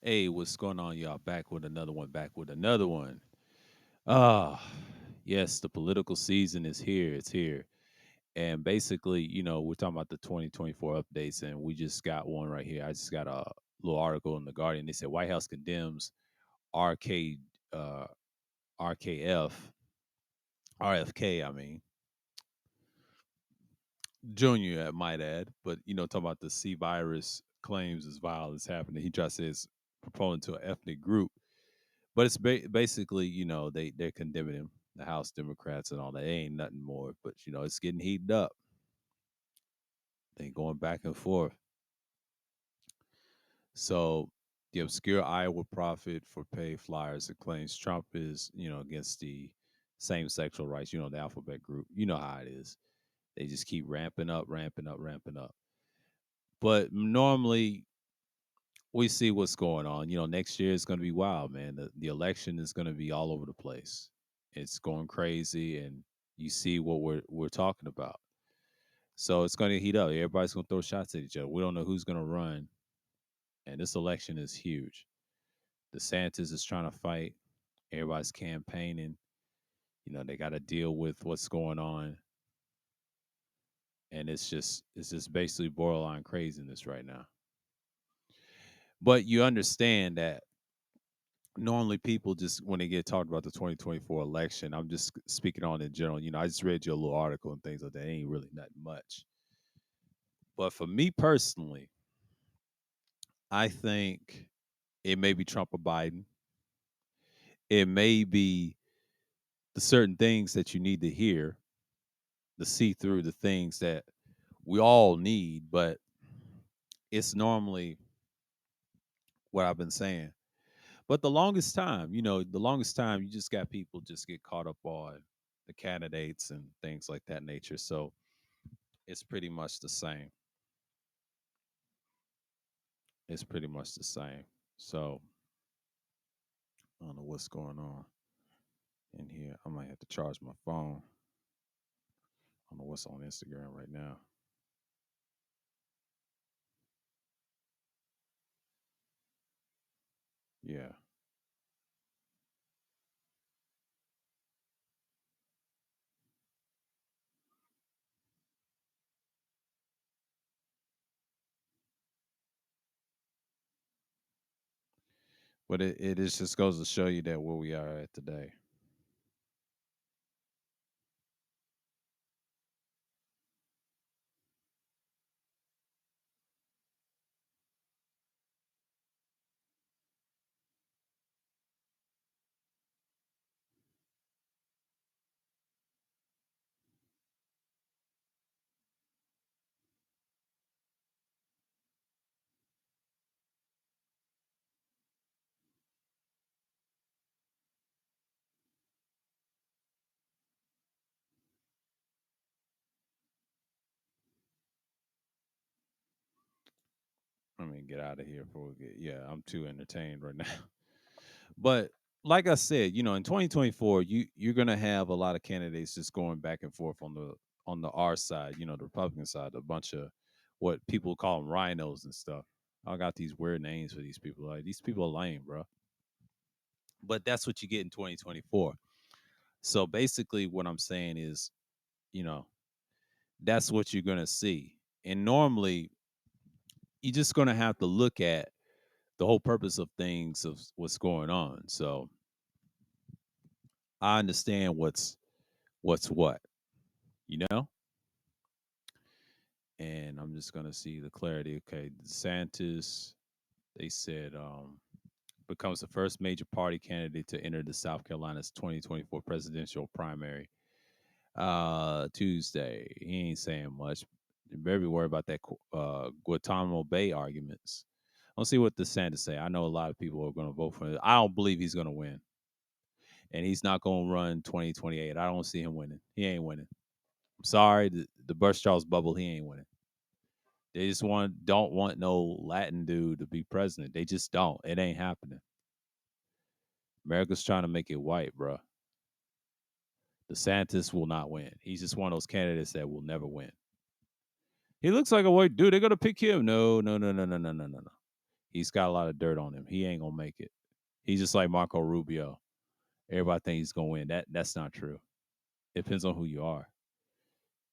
Hey, what's going on, y'all? Back with another one. Back with another one. Ah, yes, the political season is here. It's here. And basically, we're talking about the 2024 updates, and we just got one right here. I just got a little article in the Guardian. They said White House condemns RK, uh, RKF, RFK, I mean, Junior, I might add. But, talking about the C virus claims as violence happening. He tries to say it's proponent to an ethnic group. But it's basically, they're condemning him, the House Democrats and all that. It ain't nothing more, but it's getting heated up. They going back and forth. So the obscure Iowa prophet for pay flyers that claims Trump is, against the same sexual rights. The alphabet group. You know how it is. They just keep ramping up, ramping up, ramping up. But normally we see what's going on. Next year is going to be wild, man. The election is going to be all over the place. It's going crazy, and you see what we're talking about. So it's going to heat up. Everybody's going to throw shots at each other. We don't know who's going to run, and this election is huge. DeSantis is trying to fight. Everybody's campaigning. They got to deal with what's going on, and it's just basically borderline craziness right now. But you understand that normally people just when they get talked about the 2024 election, I'm just speaking on in general. I just read your little article and things like that. It ain't really nothing much. But for me personally, I think it may be Trump or Biden. It may be the certain things that you need to hear to see through the things that we all need, but it's normally what I've been saying. But the longest time you just got people just get caught up on the candidates and things like that nature. So it's pretty much the same. It's pretty much the same. So I don't know what's going on in here. I might have to charge my phone. I don't know what's on Instagram right now. Yeah. But it is just goes to show you that where we are at today. Let me get out of here before we get. Yeah, I'm too entertained right now. But like I said, in 2024, you're gonna have a lot of candidates just going back and forth on the R side, the Republican side, a bunch of what people call them rhinos and stuff. I got these weird names for these people. Like these people are lame, bro. But that's what you get in 2024. So basically, what I'm saying is, you know, that's what you're gonna see. And normally, you're just gonna have to look at the whole purpose of things of what's going on. So I understand what's what, you know? And I'm just gonna see the clarity. Okay, DeSantis, they said becomes the first major party candidate to enter the South Carolina's 2024 presidential primary. Tuesday. He ain't saying much. Very worried about that Guantanamo Bay arguments. I'll see what DeSantis say. I know a lot of people are going to vote for him. I don't believe he's going to win, and he's not going to run 2028. I don't see him winning. He ain't winning. I'm sorry, the Bush Charles bubble. He ain't winning. They just don't want no Latin dude to be president. They just don't. It ain't happening. America's trying to make it white, bro. DeSantis will not win. He's just one of those candidates that will never win. He looks like a white dude. They're gonna pick him. No, no, no, no, no, no, no, no, no. He's got a lot of dirt on him. He ain't gonna make it. He's just like Marco Rubio. Everybody thinks he's gonna win. That's not true. It depends on who you are.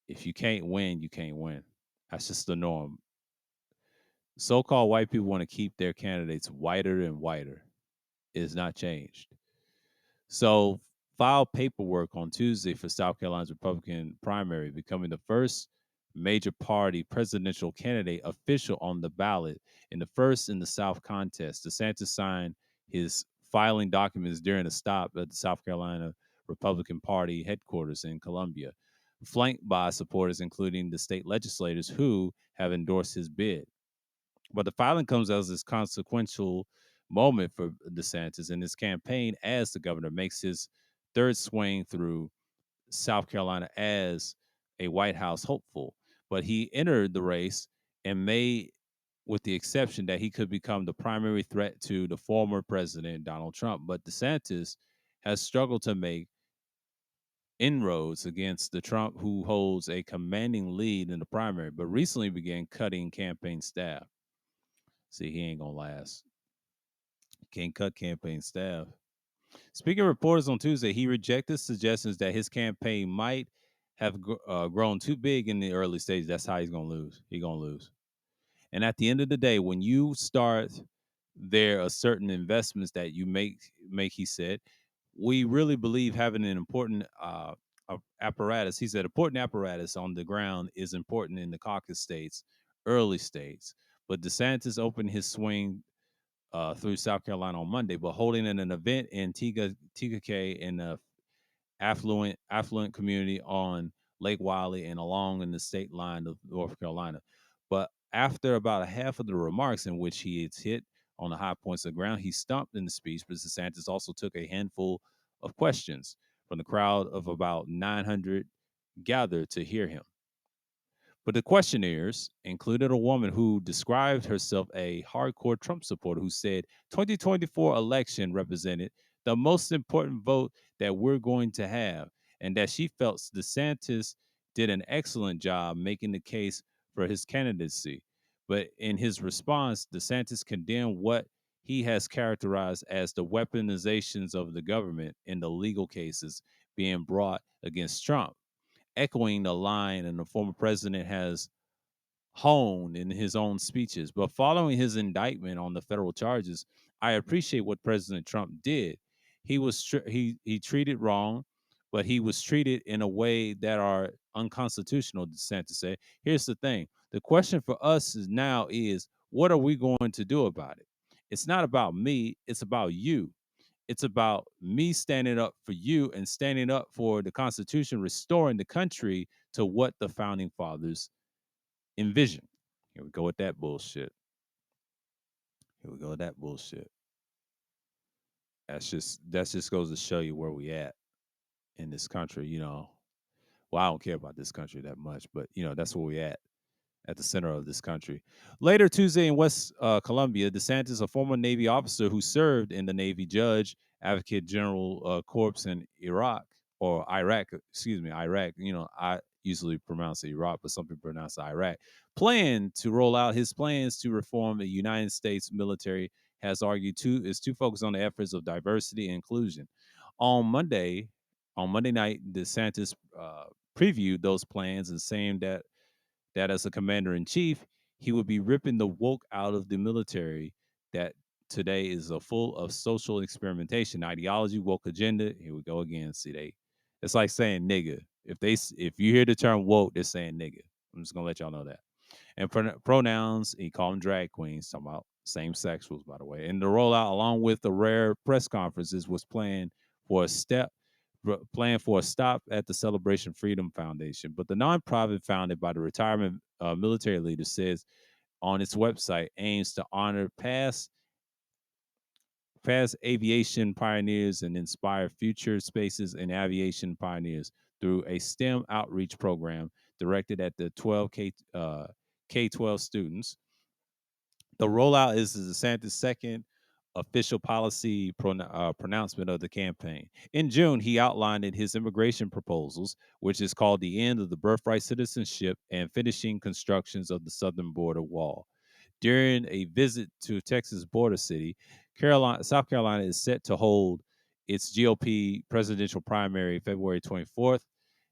If you can't win, you can't win. That's just the norm. So-called white people want to keep their candidates whiter and whiter. It has not changed. So filed paperwork on Tuesday for South Carolina's Republican primary, becoming the first major party presidential candidate official on the ballot in the first in the South contest. DeSantis signed his filing documents during a stop at the South Carolina Republican Party headquarters in Columbia, flanked by supporters, including the state legislators who have endorsed his bid. But the filing comes as this consequential moment for DeSantis in his campaign as the governor makes his third swing through South Carolina as a White House hopeful. But he entered the race and made, with the exception that he could become the primary threat to the former president, Donald Trump. But DeSantis has struggled to make inroads against the Trump who holds a commanding lead in the primary, but recently began cutting campaign staff. See, he ain't gonna last. Can't cut campaign staff. Speaking of reporters on Tuesday, he rejected suggestions that his campaign might have grown too big in the early stages. That's how he's gonna lose. He's gonna lose. And at the end of the day, when you start, there are certain investments that you make. He said, we really believe having an important apparatus. He said, important apparatus on the ground is important in the caucus states, early states. But DeSantis opened his swing through South Carolina on Monday, but holding an event in Tika in the affluent community on Lake Wiley and along in the state line of North Carolina. But after about a half of the remarks in which he had hit on the high points of the ground, he stumped in the speech. But DeSantis also took a handful of questions from the crowd of about 900 gathered to hear him. But the questionnaires included a woman who described herself a hardcore Trump supporter who said 2024 election represented the most important vote that we're going to have, and that she felt DeSantis did an excellent job making the case for his candidacy. But in his response, DeSantis condemned what he has characterized as the weaponizations of the government in the legal cases being brought against Trump, echoing the line and the former president has honed in his own speeches. But following his indictment on the federal charges, I appreciate what President Trump did. He treated wrong, but he was treated in a way that are unconstitutional. DeSantis said. Here's the thing: the question for us is what are we going to do about it? It's not about me; it's about you. It's about me standing up for you and standing up for the Constitution, restoring the country to what the founding fathers envisioned. Here we go with that bullshit. Here we go with that bullshit. That just goes to show you where we at in this country. Well, I don't care about this country that much, but that's where we at the center of this country. Later Tuesday in West Columbia, DeSantis, a former Navy officer who served in the Navy Judge Advocate General Corps in Iraq, excuse me, Iraq. I usually pronounce it Iraq, but some people pronounce it Iraq. Plan to roll out his plans to reform the United States military has argued is to focus on the efforts of diversity and inclusion. On Monday, on Monday night, DeSantis previewed those plans and saying that as a commander in chief, he would be ripping the woke out of the military that today is a full of social experimentation, ideology, woke agenda. Here we go again. See, it's like saying nigga. If you hear the term woke, they're saying nigga. I'm just gonna let y'all know that. And pronouns, he called them drag queens, talking about same sexuals, by the way. And the rollout, along with the rare press conferences, was for a step planned for a stop at the Celebration Freedom Foundation. But the nonprofit founded by the retirement military leader says on its website aims to honor past aviation pioneers and inspire future spaces and aviation pioneers through a STEM outreach program directed at the 12 K 12 students. The rollout is the DeSantis' second official policy pronouncement of the campaign. In June, he outlined in his immigration proposals, which is called the end of the birthright citizenship and finishing constructions of the southern border wall. During a visit to Texas border city, South Carolina is set to hold its GOP presidential primary February 24th.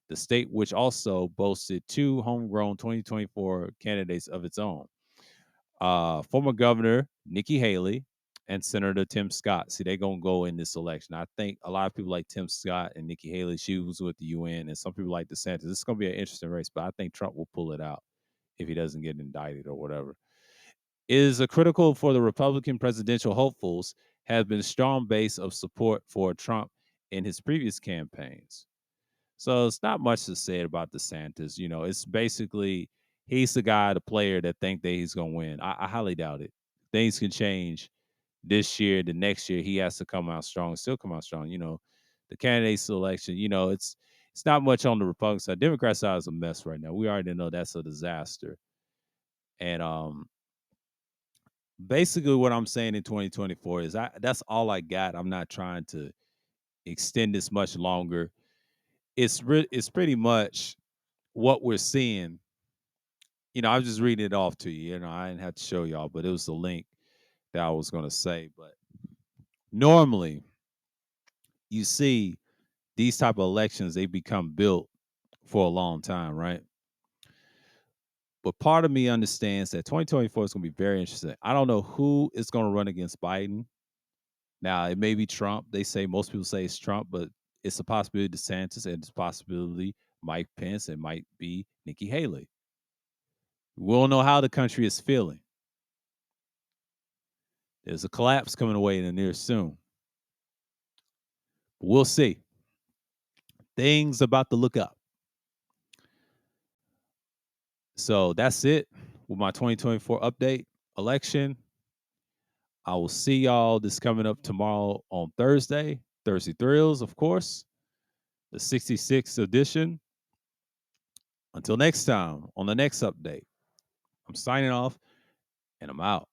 The state, which also boasted two homegrown 2024 candidates of its own, former Governor Nikki Haley and Senator Tim Scott. See, they're gonna go in this election. I think a lot of people like Tim Scott and Nikki Haley. She was with the UN, and some people like DeSantis. This is gonna be an interesting race, but I think Trump will pull it out if he doesn't get indicted or whatever. It is a critical for the Republican presidential hopefuls has been a strong base of support for Trump in his previous campaigns. So it's not much to say about DeSantis. You know, it's basically he's the guy, the player that think that he's gonna win. I highly doubt it. Things can change this year, the next year. He has to come out strong, still come out strong. You know, the candidate selection. You know, it's not much on the Republican side. Democrat side is a mess right now. We already know that's a disaster. And basically, what I'm saying in 2024 is that's all I got. I'm not trying to extend this much longer. It's pretty much what we're seeing. You know, I was just reading it off to you. You know, I didn't have to show y'all, but it was the link that I was going to say. But normally, you see these type of elections, they become built for a long time, right? But part of me understands that 2024 is going to be very interesting. I don't know who is going to run against Biden. Now, it may be Trump. They say most people say it's Trump, but it's a possibility DeSantis and it's a possibility Mike Pence and might be Nikki Haley. We don't know how the country is feeling. There's a collapse coming away in the near soon. But we'll see. Things about to look up. So that's it with my 2024 update election. I will see y'all this coming up tomorrow on Thursday. Thursday Thrills, of course, the 66th edition. Until next time on the next update, I'm signing off and I'm out.